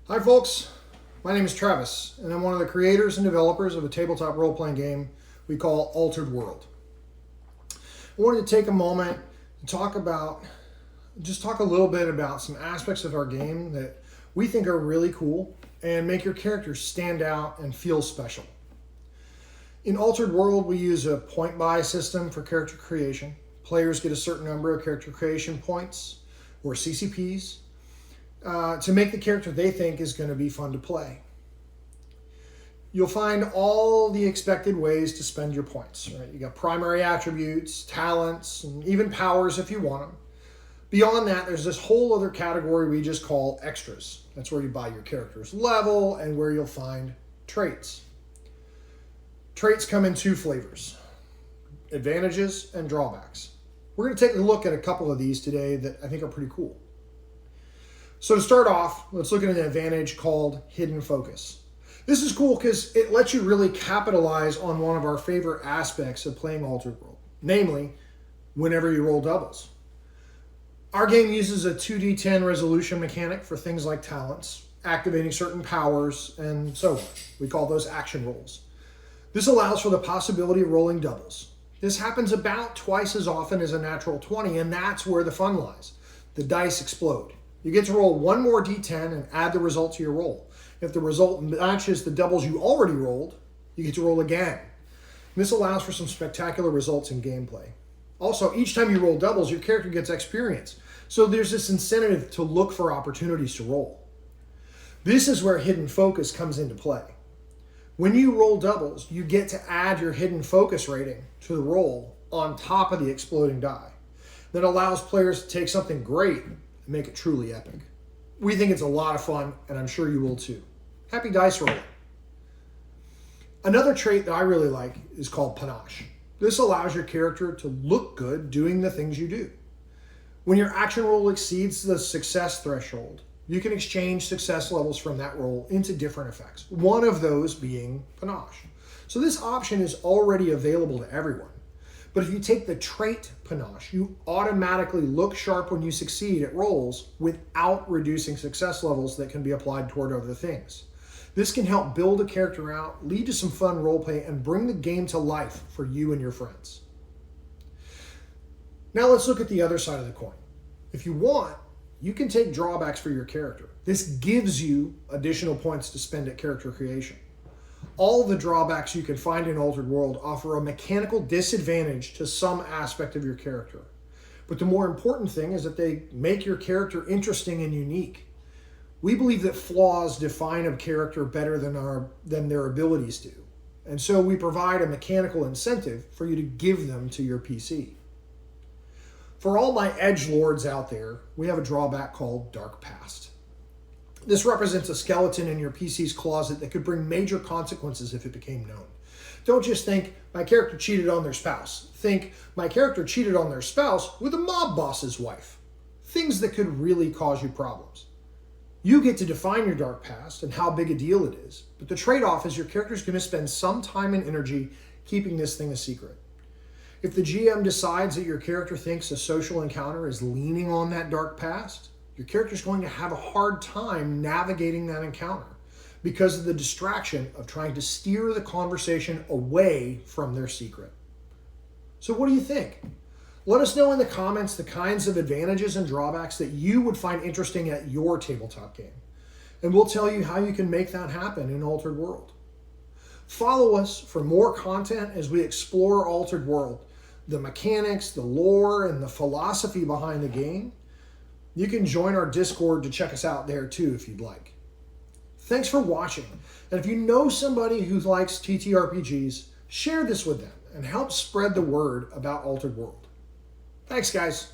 Hi folks, my name is Travis, and I'm one of the creators and developers of a tabletop role-playing game we call Altered World. I wanted to take a moment to talk a little bit about some aspects of our game that we think are really cool and make your characters stand out and feel special. In Altered World, we use a point buy system for character creation. Players get a certain number of character creation points, or CCPs, to make the character they think is going to be fun to play. You'll find all the expected ways to spend your points. Right? You got primary attributes, talents, and even powers if you want them. Beyond that, there's this whole other category we just call extras. That's where you buy your character's level and where you'll find traits. Traits come in two flavors: advantages and drawbacks. We're going to take a look at a couple of these today that I think are pretty cool. So to start off, let's look at an advantage called Hidden Focus. This is cool because it lets you really capitalize on one of our favorite aspects of playing Altered World, namely, whenever you roll doubles. Our game uses a 2d10 resolution mechanic for things like talents, activating certain powers, and so on. We call those action rolls. This allows for the possibility of rolling doubles. This happens about twice as often as a natural 20, and that's where the fun lies. The dice explode. You get to roll one more d10 and add the result to your roll. If the result matches the doubles you already rolled, you get to roll again. This allows for some spectacular results in gameplay. Also, each time you roll doubles, your character gets experience. So there's this incentive to look for opportunities to roll. This is where Hidden Focus comes into play. When you roll doubles, you get to add your Hidden Focus rating to the roll on top of the exploding die. That allows players to take something great and make it truly epic. We think it's a lot of fun, and I'm sure you will too. Happy dice rolling. Another trait that I really like is called Panache. This allows your character to look good doing the things you do. When your action roll exceeds the success threshold, you can exchange success levels from that roll into different effects, one of those being Panache. So this option is already available to everyone. But if you take the trait Panache, you automatically look sharp when you succeed at rolls without reducing success levels that can be applied toward other things. This can help build a character out, lead to some fun roleplay, and bring the game to life for you and your friends. Now let's look at the other side of the coin. If you want, you can take drawbacks for your character. This gives you additional points to spend at character creation. All the drawbacks you can find in Altered World offer a mechanical disadvantage to some aspect of your character. But the more important thing is that they make your character interesting and unique. We believe that flaws define a character better than their abilities do. And so we provide a mechanical incentive for you to give them to your PC. For all my edgelords out there, we have a drawback called Dark Past. This represents a skeleton in your PC's closet that could bring major consequences if it became known. Don't just think, my character cheated on their spouse. Think, my character cheated on their spouse with a mob boss's wife. Things that could really cause you problems. You get to define your dark past and how big a deal it is, but the trade-off is your character's going to spend some time and energy keeping this thing a secret. If the GM decides that your character thinks a social encounter is leaning on that dark past, your character's going to have a hard time navigating that encounter because of the distraction of trying to steer the conversation away from their secret. So what do you think? Let us know in the comments the kinds of advantages and drawbacks that you would find interesting at your tabletop game. And we'll tell you how you can make that happen in Altered World. Follow us for more content as we explore Altered World, the mechanics, the lore, and the philosophy behind the game. You can join our Discord to check us out there too if you'd like. Thanks for watching. And if you know somebody who likes TTRPGs, share this with them and help spread the word about Altered World. Thanks, guys.